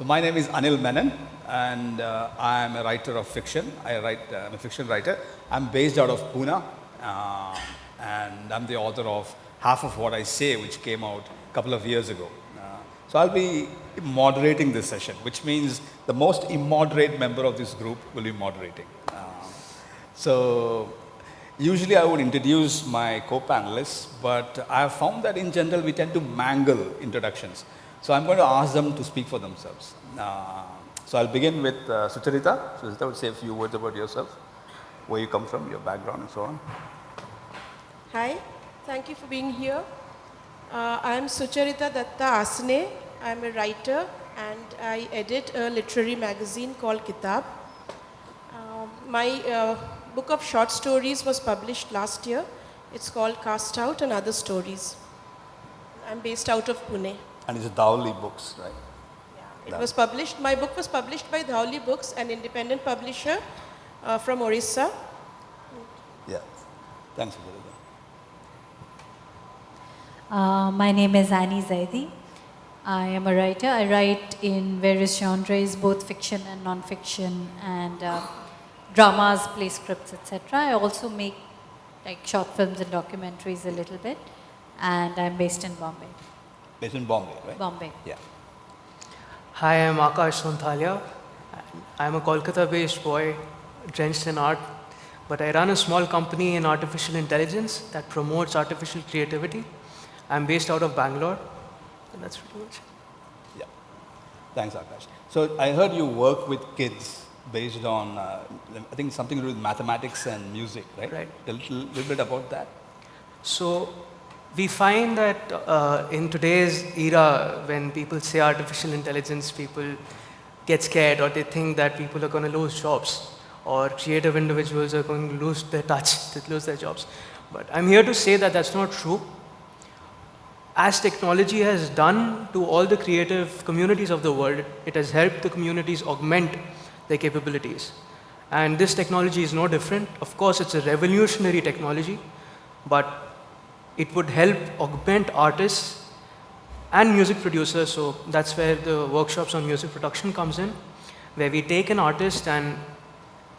So my name is Anil Menon, and I am a writer of fiction. I'm a fiction writer. I'm based out of Pune, and I'm the author of Half of What I Say, which came out a couple of years ago. So I'll be moderating this session, which means the most immoderate member of this group will be moderating. So usually I would introduce my co-panelists, but I have found that in general we tend to mangle introductions. So I'm going to ask them to speak for themselves. So I'll begin with Sucharita. Sucharita would say a few words about yourself, where you come from, your background and so on. Hi, thank you for being here. I am Sucharita Datta Asne. I am a writer and I edit a literary magazine called Kitab. My book of short stories was published last year. It's called Cast Out and Other Stories. I'm based out of Pune. And it's Dowley Books, right? Yeah, it was published. My book was published by Dowley Books, an independent publisher from Orissa. Yeah, thanks, Sucharita. My name is Annie Zeti. I am a writer. I write in various genres, both fiction and non-fiction, and dramas, play scripts, etc. I also make like short films and documentaries a little bit, and I'm based in Bombay. Based in Bombay, right? Bombay. Yeah. Hi, I'm Akash Sonthalia. I'm a Kolkata-based boy, drenched in art, but I run a small company in artificial intelligence that promotes artificial creativity. I'm based out of Bangalore, and that's pretty much it. Yeah. Thanks, Akash. So I heard you work with kids based on, I think something to do with mathematics and music, right? Right. A little bit about that. So we find that in today's era, when people say artificial intelligence, people get scared or they think that people are going to lose jobs or creative individuals are going to lose their touch, lose their jobs. But I'm here to say that that's not true. As technology has done to all the creative communities of the world, it has helped the communities augment their capabilities. And this technology is no different. Of course, it's a revolutionary technology, but it would help augment artists and music producers. So that's where the workshops on music production comes in, where we take an artist and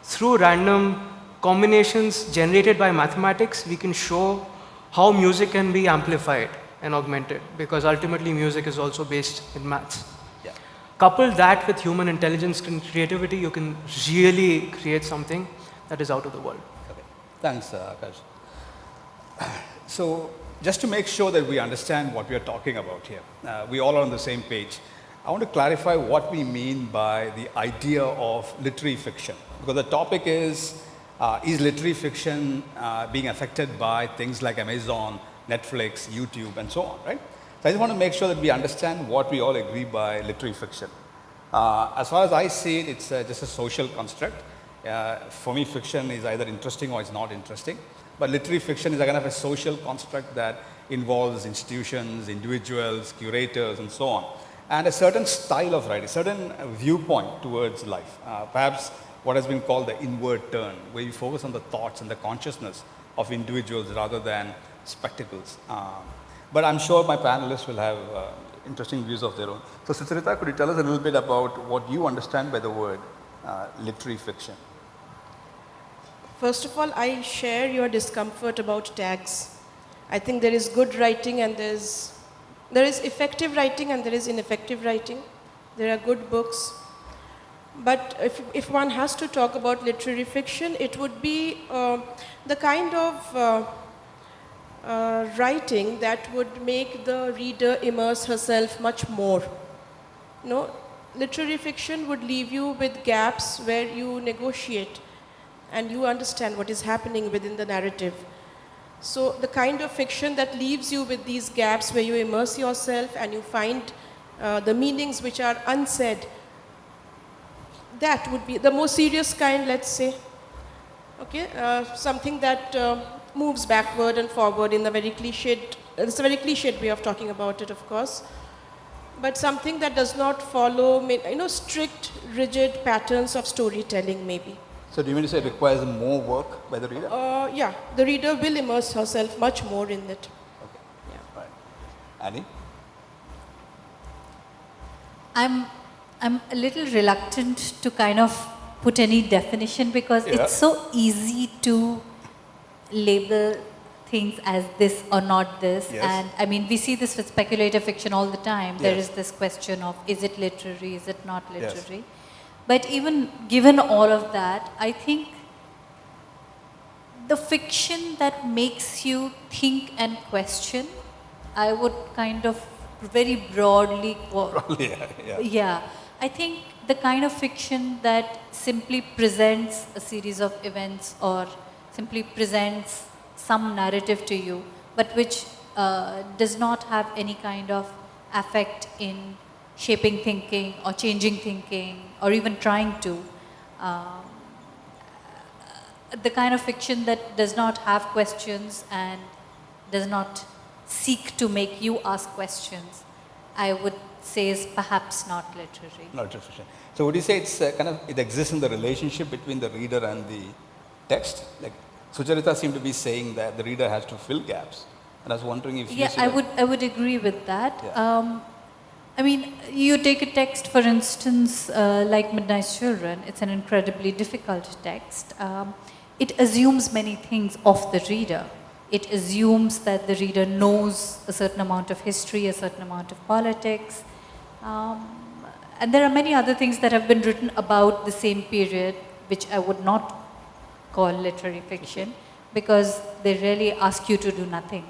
through random combinations generated by mathematics, we can show how music can be amplified and augmented, because ultimately music is also based in maths. Yeah. Couple that with human intelligence and creativity, you can really create something that is out of the world. Okay. Thanks, Akash. So just to make sure that we understand what we are talking about here, we all are on the same page. I want to clarify what we mean by the idea of literary fiction, because the topic is literary fiction being affected by things like Amazon, Netflix, YouTube, and so on, right? So I just want to make sure that we understand what we all agree by literary fiction. As far as I see it, it's just a social construct. For me, fiction is either interesting or it's not interesting. But literary fiction is a kind of a social construct that involves institutions, individuals, curators, and so on. And a certain style of writing, a certain viewpoint towards life. Perhaps what has been called the inward turn, where you focus on the thoughts and the consciousness of individuals rather than spectacles. But I'm sure my panelists will have interesting views of their own. So Sucharita, could you tell us a little bit about what you understand by the word literary fiction? First of all, I share your discomfort about tags. I think there is good writing and there is effective writing and there is ineffective writing. There are good books. But if one has to talk about literary fiction, it would be the kind of writing that would make the reader immerse herself much more. No, literary fiction would leave you with gaps where you negotiate and you understand what is happening within the narrative. So the kind of fiction that leaves you with these gaps where you immerse yourself and you find the meanings which are unsaid, that would be the more serious kind, let's say. Okay, something that moves backward and forward in the very cliched, it's a very cliched way of talking about it, of course. But something that does not follow, strict, rigid patterns of storytelling, maybe. So do you mean to say it requires more work by the reader? Yeah, the reader will immerse herself much more in it. Okay, yeah, right. Annie? I'm a little reluctant to kind of put any definition because Yeah. it's so easy to label things as this or not this. Yes. And I mean, we see this with speculative fiction all the time. There Yes. is this question of, is it literary, is it not Yes. literary? But even given all of that, I think the fiction that makes you think and question, I would kind of very broadly Yeah. I think the kind of fiction that simply presents a series of events or simply presents some narrative to you, but which does not have any kind of affect in shaping thinking or changing thinking or even trying to. The kind of fiction that does not have questions and does not seek to make you ask questions, I would say is perhaps not literary. Not fiction. So would you say it's it exists in the relationship between the reader and the text? Like Sucharita seemed to be saying that the reader has to fill gaps. And I was wondering if you Yeah, see I would agree with that. Yeah. I mean, you take a text, for instance, like Midnight's Children. It's an incredibly difficult text. It assumes many things of the reader. It assumes that the reader knows a certain amount of history, a certain amount of politics. And there are many other things that have been written about the same period, which I would not call literary fiction, because they really ask you to do nothing.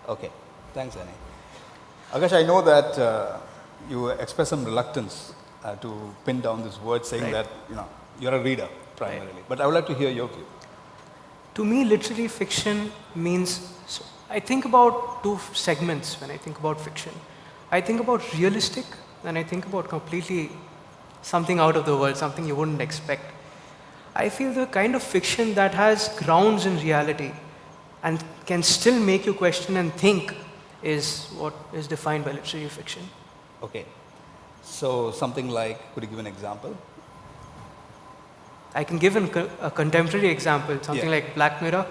Okay, thanks, Annie. Akash, I know that you express some reluctance to pin down this word, saying Right. that you're a reader primarily. But I would like to hear your view. To me, literary fiction means, so I think about two segments when I think about fiction. I think about realistic and I think about completely something out of the world, something you wouldn't expect. I feel the kind of fiction that has grounds in reality and can still make you question and think is what is defined by literary fiction. Okay. So something like, could you give an example? I can give a contemporary example, something Yeah. like Black Mirror.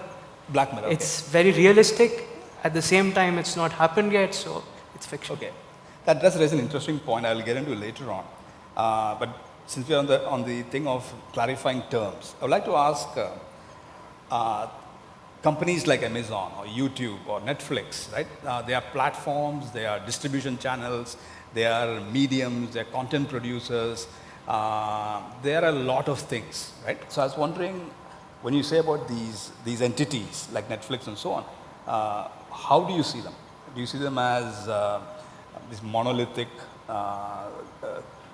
Black Mirror. It's very realistic. At the same time, it's not happened yet, so it's fiction. Okay. That does raise an interesting point. I'll get into later on. But since we're on the thing of clarifying terms, I would like to ask companies like Amazon or YouTube or Netflix, right? They are platforms, they are distribution channels, they are mediums, they are content producers. There are a lot of things, right? So I was wondering, when you say about these entities like Netflix and so on, how do you see them? Do you see them as this monolithic,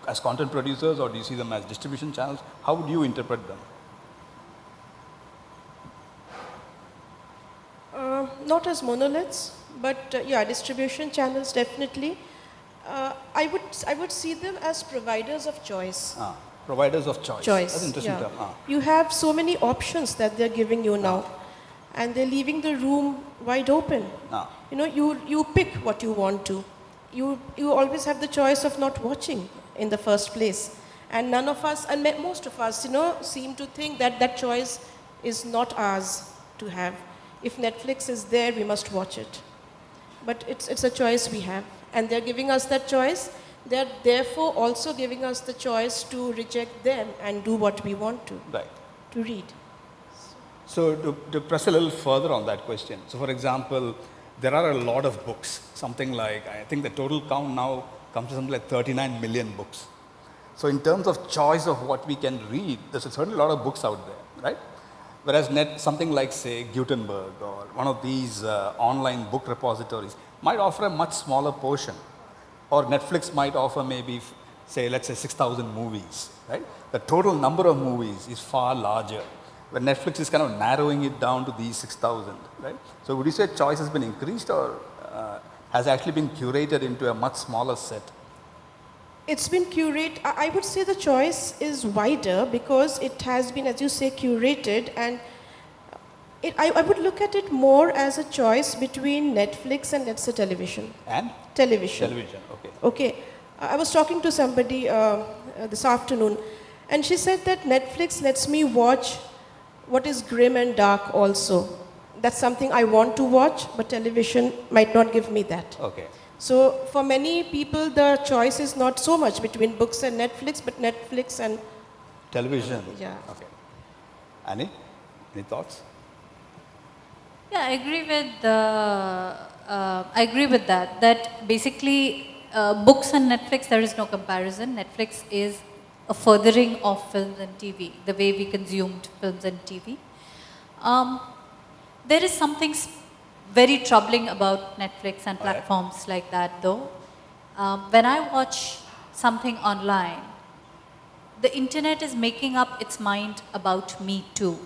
as content producers, or do you see them as distribution channels? How would you interpret them? Not as monoliths, but yeah, distribution channels definitely. I would see them as providers of choice. Providers of choice. That's an interesting term. You have so many options that they're giving you now, and they're leaving the room wide open. You pick what you want to. You always have the choice of not watching in the first place, and none of us, and most of us, seem to think that that choice is not ours to have. If Netflix is there, we must watch it. But it's a choice we have, and they're giving us that choice. They're therefore also giving us the choice to reject them and do what we want to. Right. To read. So to press a little further on that question, so for example, there are a lot of books, something like, I think the total count now comes to something like 39 million books. So in terms of choice of what we can read, there's certainly a lot of books out there, right? Whereas something like, say, Gutenberg or one of these online book repositories might offer a much smaller portion. Or Netflix might offer maybe, say, let's say 6,000 movies, right? The total number of movies is far larger. But Netflix is kind of narrowing it down to these 6,000, right? So would you say choice has been increased or has actually been curated into a much smaller set? It's been curated. I would say the choice is wider because it has been, as you say, curated, and I would look at it more as a choice between Netflix and, let's say, television. And? Television. Television, okay. Okay. I was talking to somebody this afternoon, and she said that Netflix lets me watch what is grim and dark also. That's something I want to watch, but television might not give me that. Okay. So for many people, the choice is not so much between books and Netflix, but Netflix and Television. Yeah. Okay. Annie, any thoughts? Yeah, I agree with that. That basically, books and Netflix, there is no comparison. Netflix is a furthering of films and TV, the way we consumed films and TV. There is something very troubling about Netflix and All right. platforms like that, though. When I watch something online, the internet is making up its mind about me too.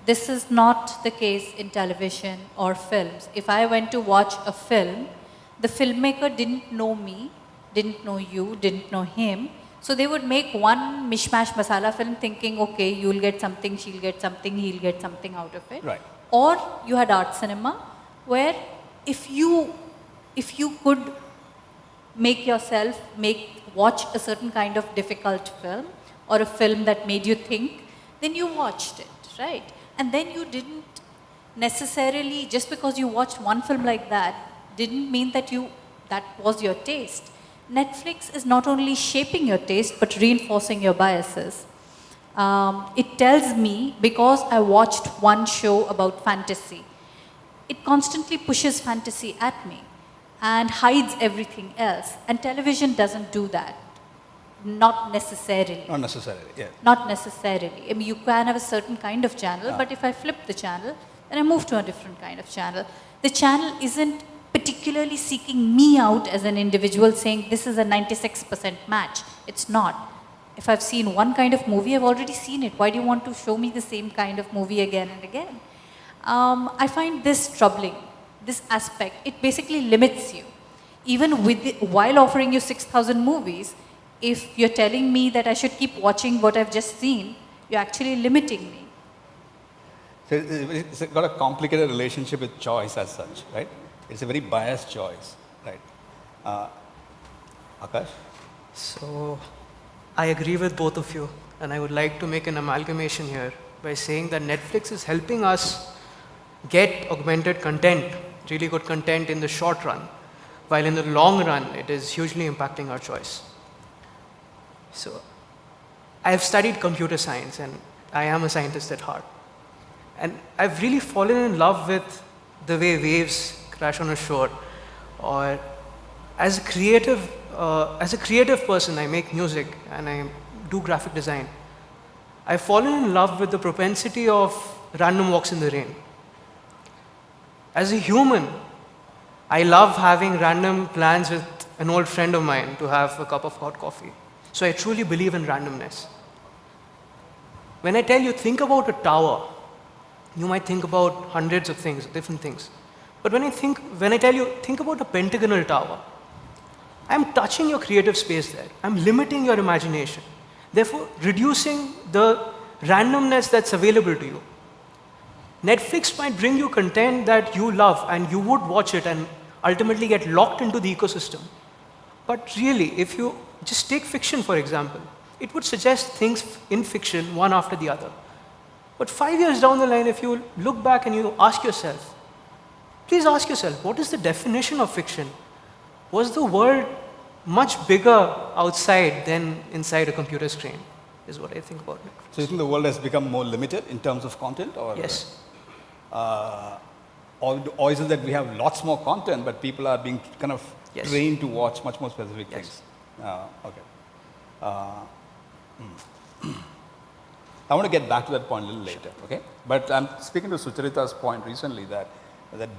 This is not the case in television or films. If I went to watch a film, the filmmaker didn't know me, didn't know you, didn't know him. So they would make one mishmash masala film thinking, okay, you'll get something, she'll get something, he'll get something out of it. Right. Or you had art cinema, where if you could watch a certain kind of difficult film or a film that made you think, then you watched it, right? And then you didn't necessarily, just because you watched one film like that, didn't mean that that was your taste. Netflix is not only shaping your taste, but reinforcing your biases. It tells me, because I watched one show about fantasy, it constantly pushes fantasy at me and hides everything else. And television doesn't do that. Not necessarily. Not necessarily, yeah. Not necessarily. I mean, you can have a certain kind of channel, Ah. but if I flip the channel, then I move to a different kind of channel. The channel isn't particularly seeking me out as an individual saying this is a 96% match. It's not. If I've seen one kind of movie, I've already seen it. Why do you want to show me the same kind of movie again and again? I find this troubling, this aspect. It basically limits you. Even while offering you 6,000 movies, if you're telling me that I should keep watching what I've just seen, you're actually limiting me. So it's got a complicated relationship with choice as such, right? It's a very biased choice, right? Akash? So, I agree with both of you, and I would like to make an amalgamation here by saying that Netflix is helping us get augmented content, really good content in the short run, while in the long run, it is hugely impacting our choice. So, I have studied computer science, and I am a scientist at heart. And I've really fallen in love with the way waves crash on a shore, or as a creative person, I make music and I do graphic design. I've fallen in love with the propensity of random walks in the rain. As a human, I love having random plans with an old friend of mine to have a cup of hot coffee. So I truly believe in randomness. When I tell you, think about a tower, you might think about hundreds of things, different things. But when I tell you, think about a pentagonal tower, I'm touching your creative space there. I'm limiting your imagination. Therefore, reducing the randomness that's available to you. Netflix might bring you content that you love and you would watch it and ultimately get locked into the ecosystem. But really, if you just take fiction, for example, it would suggest things in fiction one after the other. But 5 years down the line, if you look back and you ask yourself, please ask yourself, what is the definition of fiction? Was the world much bigger outside than inside a computer screen, is what I think about it. So you think the world has become more limited in terms of content? Or Yes. or is it that we have lots more content, but people are being kind of Yes. trained to watch much more specific Yes. things? Okay. I want to get back to that point a little later, okay? But I'm speaking to Sucharita's point recently that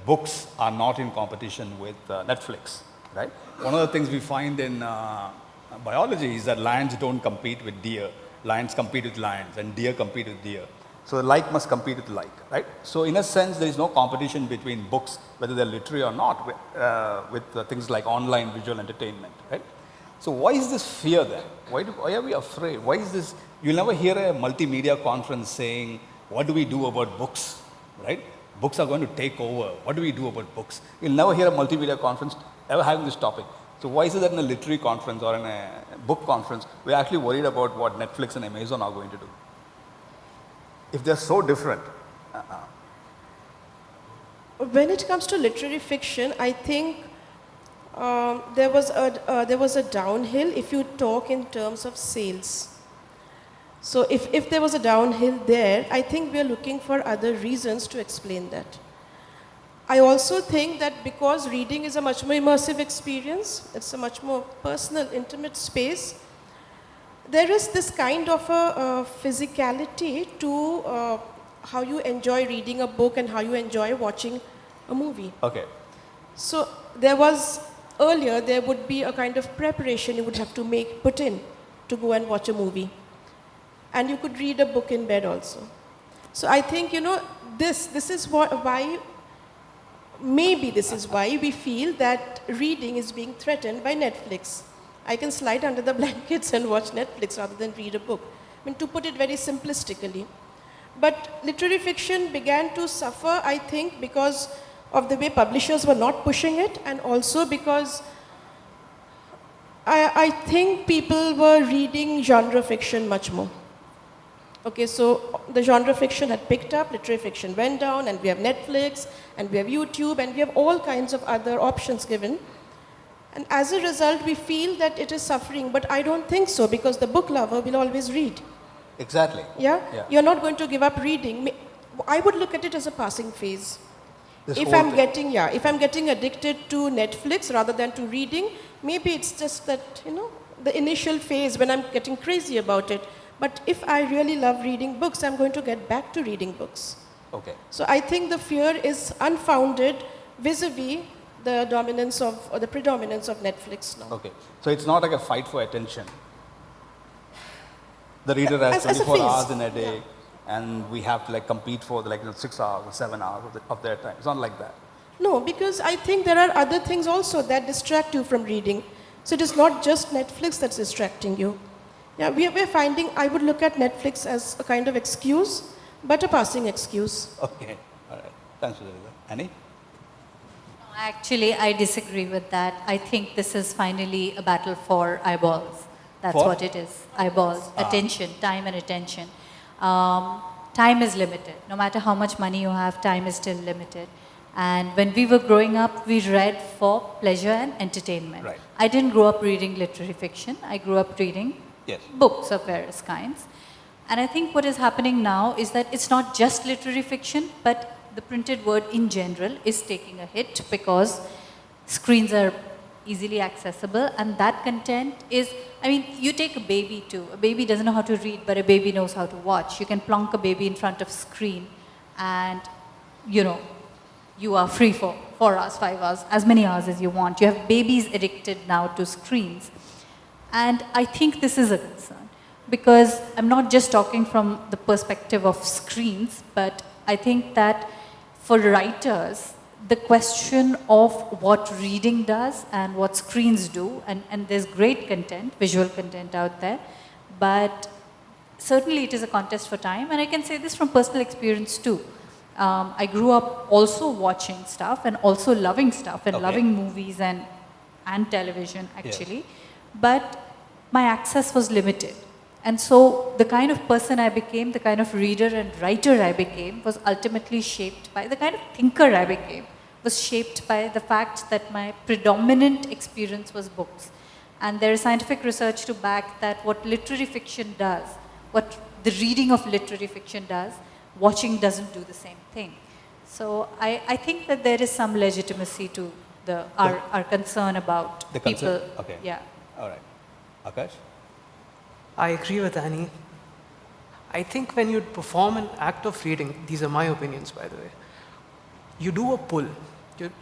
books are not in competition with Netflix, right? One of the things we find in biology is that lions don't compete with deer. Lions compete with lions, and deer compete with deer. So like must compete with like, right? So in a sense, there is no competition between books, whether they're literary or not, with things like online visual entertainment, right? So why is this fear then? Why are we afraid? Why is this? You'll never hear a multimedia conference saying, what do we do about books, right? Books are going to take over. What do we do about books? You'll never hear a multimedia conference ever having this topic. So why is it that in a literary conference or in a book conference, we're actually worried about what Netflix and Amazon are going to do? If they're so different. When it comes to literary fiction, I think there was a downhill if you talk in terms of sales. So if there was a downhill there, I think we are looking for other reasons to explain that. I also think that because reading is a much more immersive experience, it's a much more personal, intimate space, there is this kind of a physicality to how you enjoy reading a book and how you enjoy watching a movie. Okay. So earlier there would be a kind of preparation you would have to put in to go and watch a movie. And you could read a book in bed also. So I think, this is why, maybe this is why we feel that reading is being threatened by Netflix. I can slide under the blankets and watch Netflix rather than read a book. I mean, to put it very simplistically. But literary fiction began to suffer, I think, because of the way publishers were not pushing it, and also because I think people were reading genre fiction much more. Okay, so the genre fiction had picked up, literary fiction went down, and we have Netflix, and we have YouTube, and we have all kinds of other options given. And as a result, we feel that it is suffering, but I don't think so, because the book lover will always read. Exactly. Yeah? Yeah. You're not going to give up reading. I would look at it as a passing phase. This If whole I'm thing. getting addicted to Netflix rather than to reading, maybe it's just that, the initial phase when I'm getting crazy about it. But if I really love reading books, I'm going to get back to reading books. Okay. So I think the fear is unfounded vis-a-vis the dominance of, or the predominance of Netflix now. Okay. So it's not like a fight for attention. The reader has As a 24 phase. hours in a day, and we have to compete for 6 hours or 7 hours of their time. It's not like that. No, because I think there are other things also that distract you from reading. So it is not just Netflix that's distracting you. Yeah, we're finding, I would look at Netflix as a kind of excuse, but a passing excuse. Okay. All right. Thanks, Sudhirita. Annie? Actually, I disagree with that. I think this is finally a battle for eyeballs. That's For? what it is. Eyeballs, attention, time and attention. Time is limited. No matter how much money you have, time is still limited. And when we were growing up, we read for pleasure and entertainment. Right. I didn't grow up reading literary fiction. I grew up reading Yes. books of various kinds. And I think what is happening now is that it's not just literary fiction, but the printed word in general is taking a hit because screens are easily accessible, and that content is, you take a baby too. A baby doesn't know how to read, but a baby knows how to watch. You can plonk a baby in front of screen and, you are free for 4 hours, 5 hours, as many hours as you want. You have babies addicted now to screens. And I think this is a concern because I'm not just talking from the perspective of screens, but I think that for writers, the question of what reading does and what screens do, and there's great content, visual content out there, but certainly it is a contest for time, and I can say this from personal experience too. I grew up also watching stuff and also loving stuff and loving movies and television actually, but my access was limited. And so the kind of person I became, the kind of reader and writer I became was ultimately shaped by, the kind of thinker I became was shaped by the fact that my predominant experience was books. And there is scientific research to back that what literary fiction does, what the reading of literary fiction does, watching doesn't do the same thing. So I think that there is some legitimacy to our concern about The people. concern? Okay. Yeah. All right. Akash? I agree with Annie. I think when you perform an act of reading, these are my opinions by the way, you do a pull.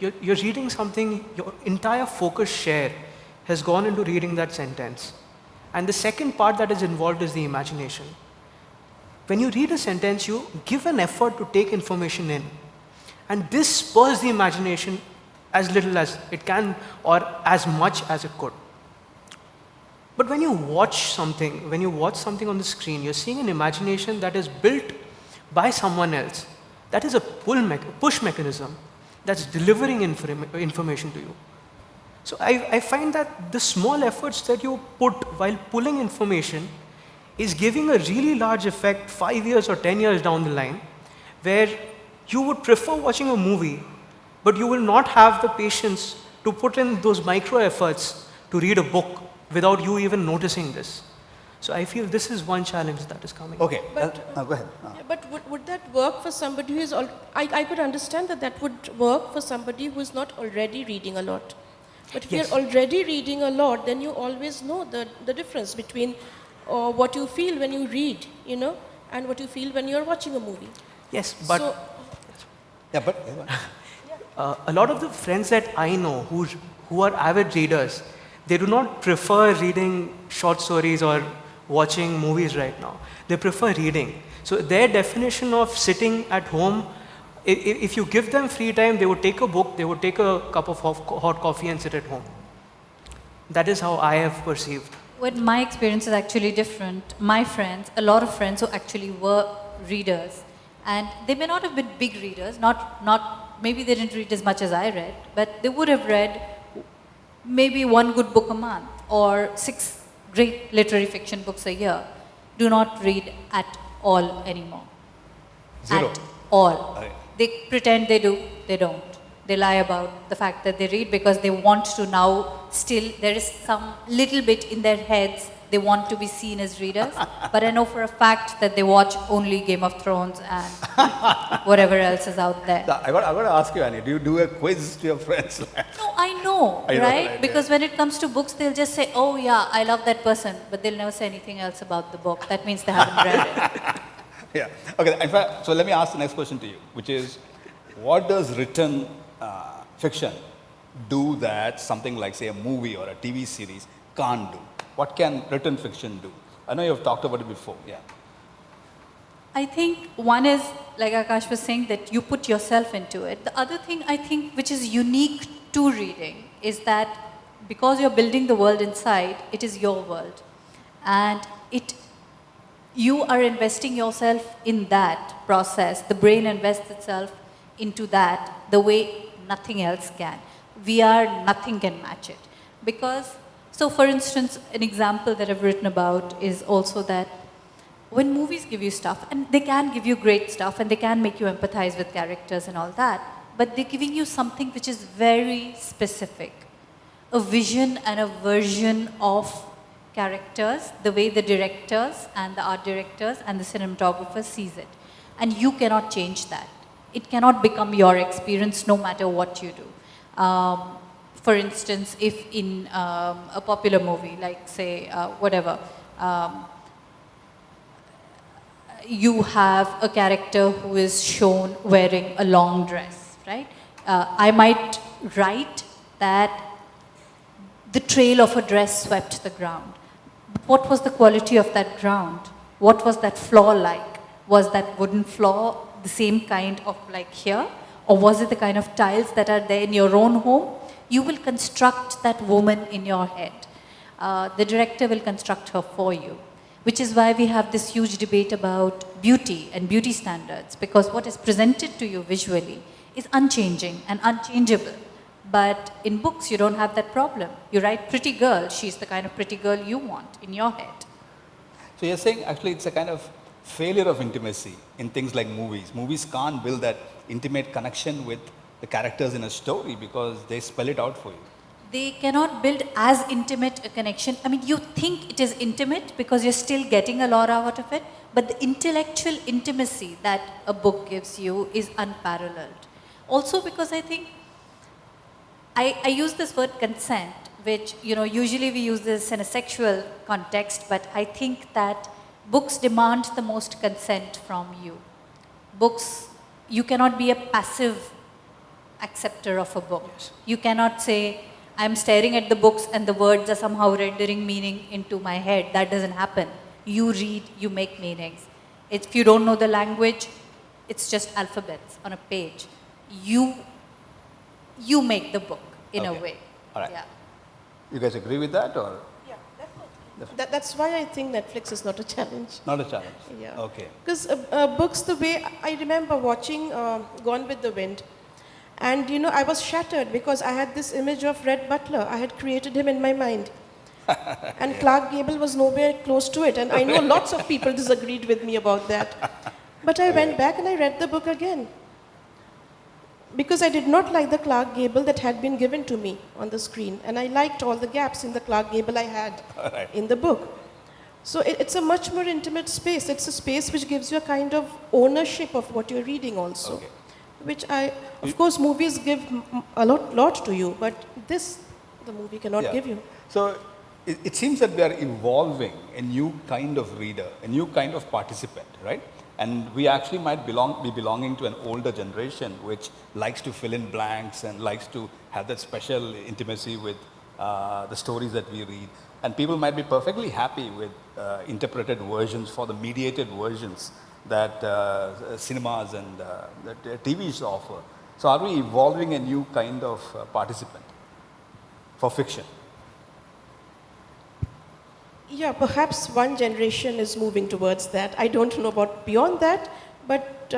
You're reading something, your entire focus share has gone into reading that sentence. And the second part that is involved is the imagination. When you read a sentence, you give an effort to take information in. And this spurs the imagination as little as it can or as much as it could. But when you watch something on the screen, you're seeing an imagination that is built by someone else. That is a push mechanism that's delivering information to you. So I find that the small efforts that you put while pulling information is giving a really large effect 5 years or 10 years down the line, where you would prefer watching a movie, but you will not have the patience to put in those micro efforts to read a book without you even noticing this. So I feel this is one challenge that is coming. Okay, But, go ahead. Yeah, but would that work for somebody who is, I could understand that that would work for somebody who is not already reading a lot. But if Yes. you're already reading a lot, then you always know the difference between what you feel when you read, and what you feel when you're watching a movie. Yes, but So, Yeah, but a lot of the friends that I know who are avid readers, they do not prefer reading short stories or watching movies right now. They prefer reading. So their definition of sitting at home, if you give them free time, they would take a book, they would take a cup of hot coffee and sit at home. That is how I have perceived. When my experience is actually different, my friends, a lot of friends who actually were readers, and they may not have been big readers, maybe they didn't read as much as I read, but they would have read maybe one good book a month or 6 great literary fiction books a year. Do not read at all anymore. Zero. At all. Okay. They pretend they do, they don't. They lie about the fact that they read because they want to now still, there is some little bit in their heads, they want to be seen as readers. But I know for a fact that they watch only Game of Thrones and whatever else is out there. I got to ask you, Annie, do you do a quiz to your friends? No, I know, I know, right? right, Because when it comes to books, they'll just say, oh yeah, I love that person, but they'll never say anything else about the book. That means they haven't read it. Yeah. Okay. In fact, so let me ask the next question to you, which is, what does written fiction do that something like, say, a movie or a TV series can't do? What can written fiction do? I know you've talked about it before. Yeah. I think one is, like Akash was saying, that you put yourself into it. The other thing I think which is unique to reading is that because you're building the world inside, it is your world. And you are investing yourself in that process. The brain invests itself into that the way nothing else can. Nothing can match it. Because, so for instance, an example that I've written about is also that when movies give you stuff, and they can give you great stuff, and they can make you empathize with characters and all that, but they're giving you something which is very specific. A vision and a version of characters, the way the directors and the art directors and the cinematographer sees it. And you cannot change that. It cannot become your experience no matter what you do. For instance, if in a popular movie, like say, you have a character who is shown wearing a long dress, right? I might write that the trail of a dress swept the ground. What was the quality of that ground? What was that floor like? Was that wooden floor the same kind of like here? Or was it the kind of tiles that are there in your own home? You will construct that woman in your head. The director will construct her for you. Which is why we have this huge debate about beauty and beauty standards. Because what is presented to you visually is unchanging and unchangeable. But in books, you don't have that problem. You write pretty girl, she's the kind of pretty girl you want in your head. So you're saying actually it's a kind of failure of intimacy in things like movies. Movies can't build that intimate connection with the characters in a story because they spell it out for you. They cannot build as intimate a connection. I mean, you think it is intimate because you're still getting a lot out of it, but the intellectual intimacy that a book gives you is unparalleled. Also because I think, I use this word consent, which, usually we use this in a sexual context, but I think that books demand the most consent from you. Books, you cannot be a passive acceptor of a book. Yes. You cannot say, I'm staring at the books and the words are somehow rendering meaning into my head. That doesn't happen. You read, you make meanings. If you don't know the language, it's just alphabets on a page. You make the book in a way. All right. Yeah. You guys agree with that or yeah, definitely. That's why I think Netflix is not a challenge. not a challenge? Yeah. Okay. Because books, the way I remember watching Gone with the Wind, and I was shattered because I had this image of Red Butler. I had created him in my mind. And Clark Gable was nowhere close to it. And I know lots of people disagreed with me about that. But I went back and I read the book again. because I did not like the Clark Gable that had been given to me on the screen, and I liked all the gaps in the Clark Gable I had Right. in the book. So it's a much more intimate space. It's a space which gives you a kind of ownership of what you're reading also. Okay. Which of course, movies give a lot to you, but this, the movie cannot Yeah. give you. So it seems that we are evolving a new kind of reader, a new kind of participant, right? And we actually might be belonging to an older generation which likes to fill in blanks and likes to have that special intimacy with the stories that we read. And people might be perfectly happy with interpreted versions for the mediated versions that cinemas and the TVs offer. So are we evolving a new kind of participant for fiction? Yeah, perhaps one generation is moving towards that. I don't know about beyond that, but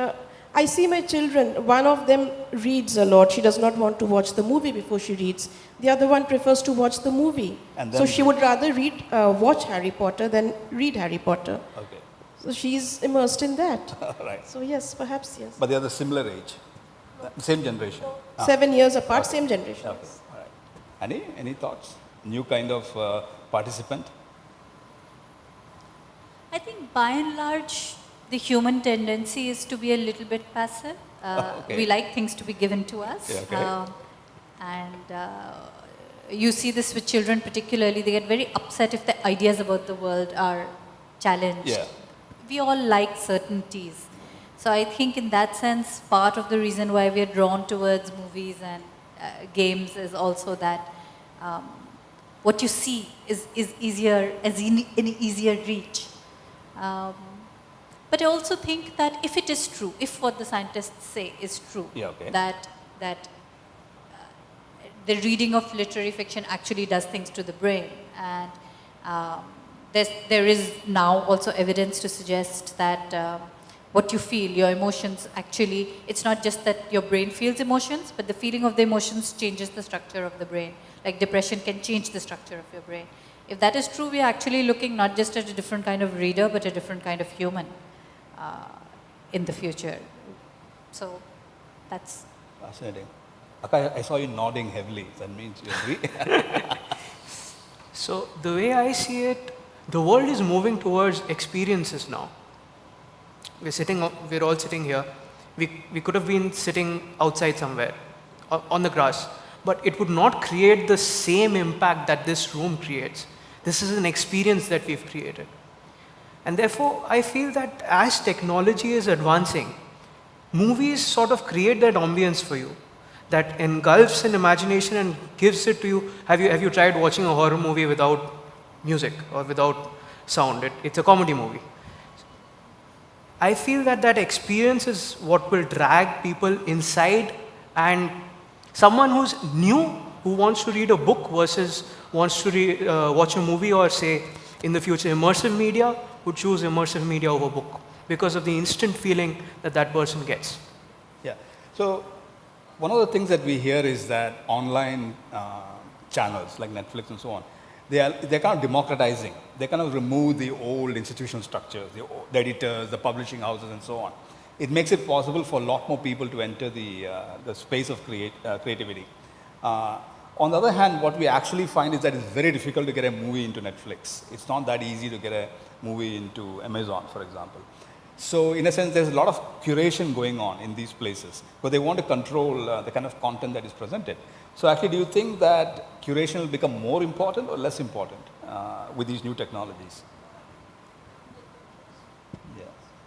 I see my children, one of them reads a lot. She does not want to watch the movie before she reads. The other one prefers to watch the movie. And So then- she would rather watch Harry Potter than read Harry Potter. Okay, So she's immersed in that. right. So yes, perhaps yes. But they are the similar age, same generation. 7 years apart, same generation. Okay, all right. Any thoughts? New kind of participant? I think by and large, the human tendency is to be a little bit passive. Okay. We like things to be given to us. Yeah, okay. You see this with children particularly, they get very upset if the ideas about the world are challenged. Yeah. We all like certainties. So I think in that sense, part of the reason why we are drawn towards movies and games is also that what you see is easier, in easier reach. But I also think that if it is true, if what the scientists say is true, Yeah, okay. that the reading of literary fiction actually does things to the brain, and there is now also evidence to suggest that what you feel, your emotions actually, it's not just that your brain feels emotions, but the feeling of the emotions changes the structure of the brain. Like depression can change the structure of your brain. If that is true, we are actually looking not just at a different kind of reader, but a different kind of human in the future. So that's... Fascinating. Akka, I saw you nodding heavily. That means you agree? So the way I see it, the world is moving towards experiences now. We're all sitting here. We could have been sitting outside somewhere on the grass, but it would not create the same impact that this room creates. This is an experience that we've created. And therefore, I feel that as technology is advancing, movies sort of create that ambience for you, that engulfs an imagination and gives it to you. Have you tried watching a horror movie without music or without sound? It's a comedy movie. I feel that experience is what will drag people inside, and someone who's new, who wants to read a book versus wants to watch a movie, or say in the future immersive media, would choose immersive media over book because of the instant feeling that person gets. Yeah. So one of the things that we hear is that online channels like Netflix and so on, they're kind of democratizing. They kind of remove the old institutional structures, the editors, the publishing houses, and so on. It makes it possible for a lot more people to enter the space of creativity. On the other hand, what we actually find is that it's very difficult to get a movie into Netflix. It's not that easy to get a movie into Amazon, for example. So in a sense, there's a lot of curation going on in these places, but they want to control the kind of content that is presented. So actually, do you think that curation will become more important or less important with these new technologies? Yeah.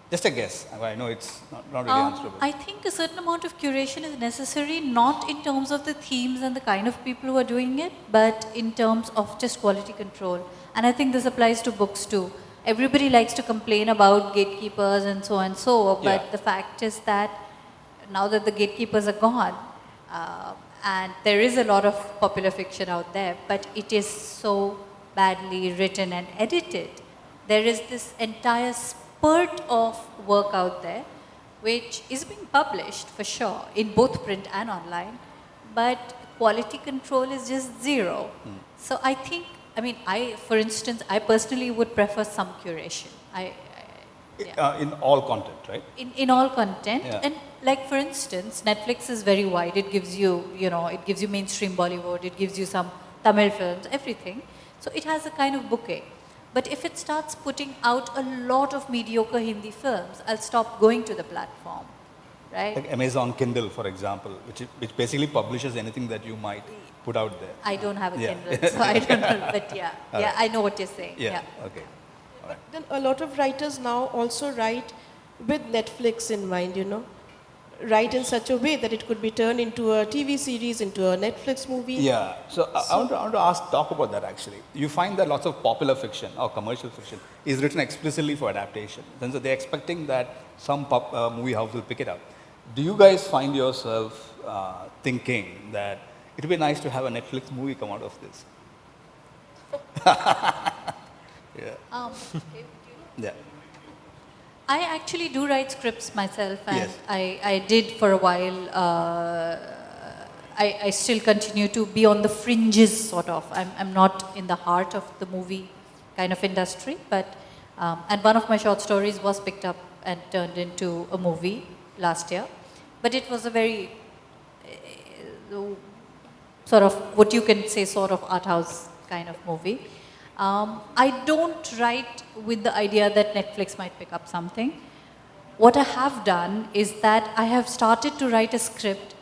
Just a guess. I know it's not really answerable. I think a certain amount of curation is necessary, not in terms of the themes and the kind of people who are doing it, but in terms of just quality control. And I think this applies to books too. Everybody likes to complain about gatekeepers and so and so, but Yeah. the fact is that now that the gatekeepers are gone, and there is a lot of popular fiction out there, but it is so badly written and edited. There is this entire spurt of work out there, which is being published for sure, in both print and online, but quality control is just zero. So I think, for instance, I personally would prefer some curation. Yeah. In all content, right? In all content, Yeah. and like for instance, Netflix is very wide. It gives you, it gives you mainstream Bollywood, it gives you some Tamil films, everything. So it has a kind of bouquet. But if it starts putting out a lot of mediocre Hindi films, I'll stop going to the platform, right? Like Amazon Kindle, for example, which basically publishes anything that you might put out there. I don't have a Yeah. Kindle, so I don't know. But yeah, I know what you're saying. Yeah. Okay. But then a lot of writers now also write with Netflix in mind, write in such a way that it could be turned into a TV series, into a Netflix movie. Yeah. So I want to talk about that actually. You find that lots of popular fiction or commercial fiction is written explicitly for adaptation. Then so they're expecting that some movie house will pick it up. Do you guys find yourself thinking that it would be nice to have a Netflix movie come out of this? Yeah. Yeah. I actually do write scripts myself, and Yes. I did for a while. I still continue to be on the fringes, sort of. I'm not in the heart of the movie kind of industry, but and one of my short stories was picked up and turned into a movie last year, but it was a very sort of what you can say sort of art house kind of movie. I don't write with the idea that Netflix might pick up something. What I have done is that I have started to write a script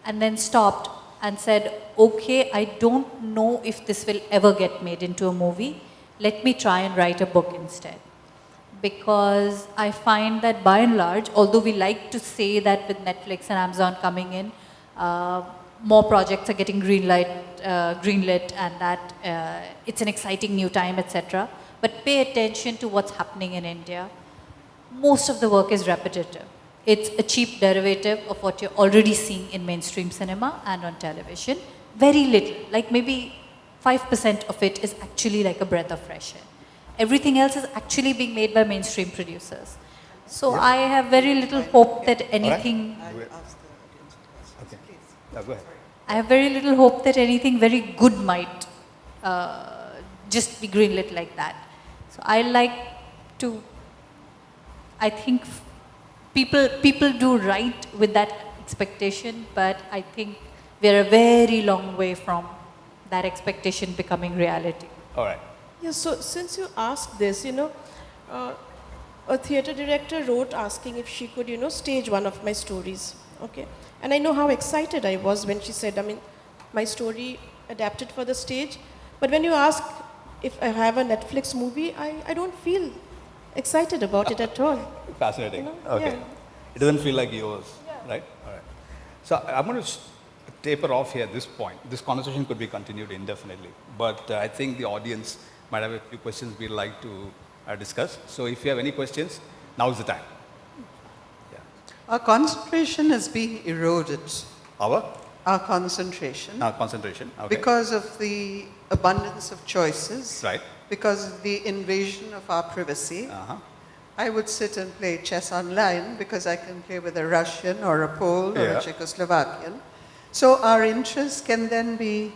and then stopped and said, okay, I don't know if this will ever get made into a movie. Let me try and write a book instead. Because I find that by and large, although we like to say that with Netflix and Amazon coming in, more projects are getting greenlit and that it's an exciting new time, etc. But pay attention to what's happening in India. Most of the work is repetitive. It's a cheap derivative of what you're already seeing in mainstream cinema and on television. Very little, like maybe 5% of it is actually like a breath of fresh air. Everything else is actually being made by mainstream producers. So I have very little hope that anything... Okay. Yeah, go ahead. I have very little hope that anything very good might just be greenlit like that. So I like to, I think people do write with that expectation, but I think we're a very long way from that expectation becoming reality. All right. Yeah, so since you asked this, a theatre director wrote asking if she could, stage one of my stories. Okay. And I know how excited I was when she said, my story adapted for the stage. But when you ask if I have a Netflix movie, I don't feel excited about it at all. Fascinating. Okay. Yeah. It doesn't feel like yours, right? All right. So I'm going to taper off here at this point. This conversation could be continued indefinitely, but I think the audience might have a few questions we'd like to discuss. So if you have any questions, now's the time. Our concentration is being eroded. Our Concentration. Concentration. Okay. Because of the abundance of choices. Right. Because of the invasion of our privacy. I would sit and play chess online because I can play with a Russian or a Pole or a Czechoslovakian. So our interest can then be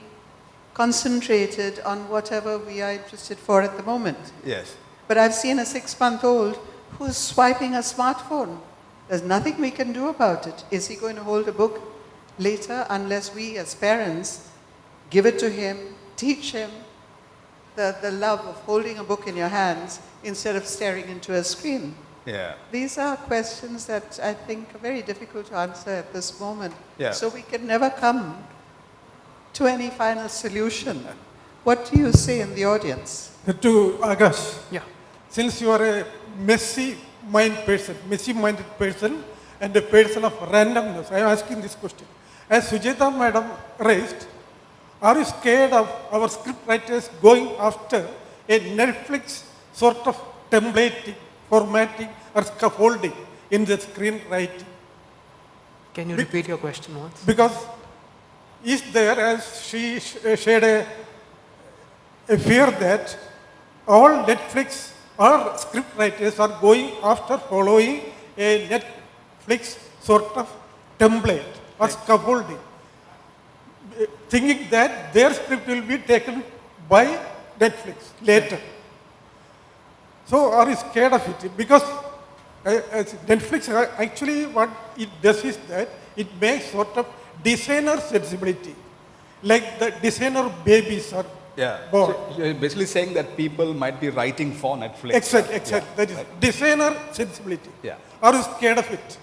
concentrated on whatever we are interested for at the moment. Yes. But I've seen a 6-month-old who's swiping a smartphone. There's nothing we can do about it. Is he going to hold a book later unless we as parents give it to him, teach him the love of holding a book in your hands instead of staring into a screen? Yeah. These are questions that I think are very difficult to answer at this moment. Yeah. So we can never come to any final solution. What do you say in the audience? To Akash, Yeah. since you are a messy-minded person and a person of randomness, I am asking this question. As Sujata madam raised, are you scared of our script writers going after a Netflix sort of templating, formatting or scaffolding in the screenwriting? Can you repeat your question once? Because is there, as she shared a fear that all Netflix or script writers are going after following a Netflix sort of template or scaffolding, thinking that their script will be taken by Netflix later. So are you scared of it? Because Netflix, actually what it does is that it makes sort of designer sensibility. Like the designer babies are born. So you're basically saying that people might be writing for Netflix. Exactly. Yeah, That is right. designer sensibility. Yeah. Are you scared of it?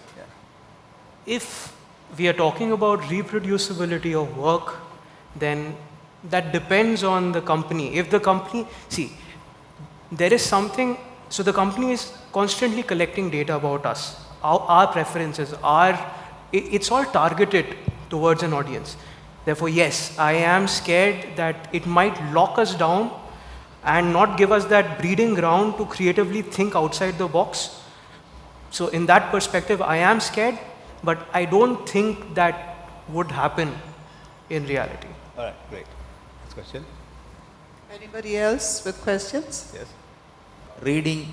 If we are talking about reproducibility of work, then that depends on the company. If the company, see, there is something, so the company is constantly collecting data about us, our preferences, it's all targeted towards an audience. Therefore, yes, I am scared that it might lock us down and not give us that breeding ground to creatively think outside the box. So in that perspective, I am scared, but I don't think that would happen in reality. All right, great. Next question. Anybody else with questions? Yes. Reading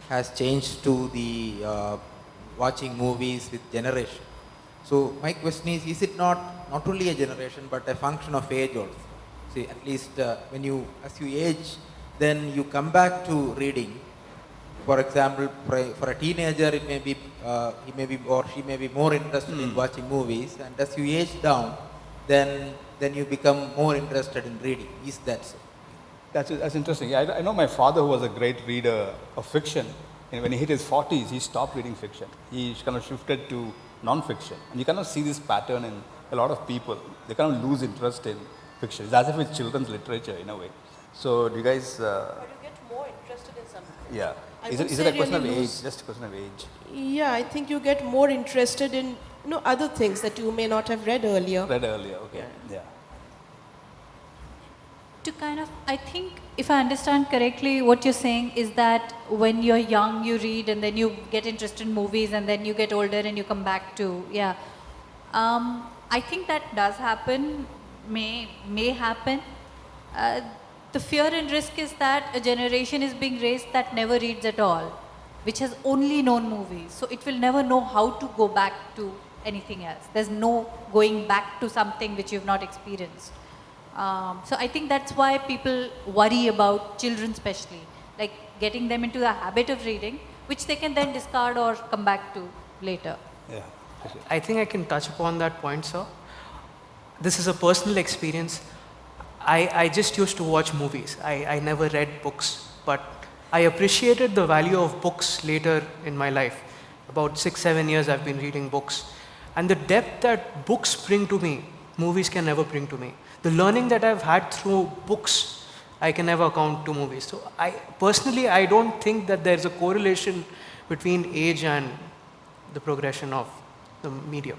has changed to the watching movies with generation. So my question is it not only a generation but a function of age also? See, at least as you age, then you come back to reading. For example, for a teenager, it may be he may be or she may be more interested in watching movies, and as you age down, then you become more interested in reading. Is that so? That's interesting. Yeah, I know my father, who was a great reader of fiction, and when he hit his 40s, he stopped reading fiction. He kind of shifted to non-fiction. And you kind of see this pattern in a lot of people. They kind of lose interest in fiction. It's as if it's children's literature in a way. So do you guys... Or you get more interested in something. yeah. I Is would it say a question of really age? lose. Just a question of age. Yeah, I think you get more interested in other things that you may not have read earlier. Read earlier, okay. Yeah. To kind of, I think, if I understand correctly, what you're saying is that when you're young, you read and then you get interested in movies and then you get older and you come back to, I think that does happen, may happen. The fear and risk is that a generation is being raised that never reads at all, which has only known movies. So it will never know how to go back to anything else. There's no going back to something which you've not experienced. So I think that's why people worry about children especially, like getting them into the habit of reading, which they can then discard or come back to later. Yeah. I think I can touch upon that point, sir. This is a personal experience. I just used to watch movies. I never read books, but I appreciated the value of books later in my life. About 6-7 years I've been reading books. And the depth that books bring to me, movies can never bring to me. The learning that I've had through books, I can never account to movies. So personally, I don't think that there's a correlation between age and the progression of the medium.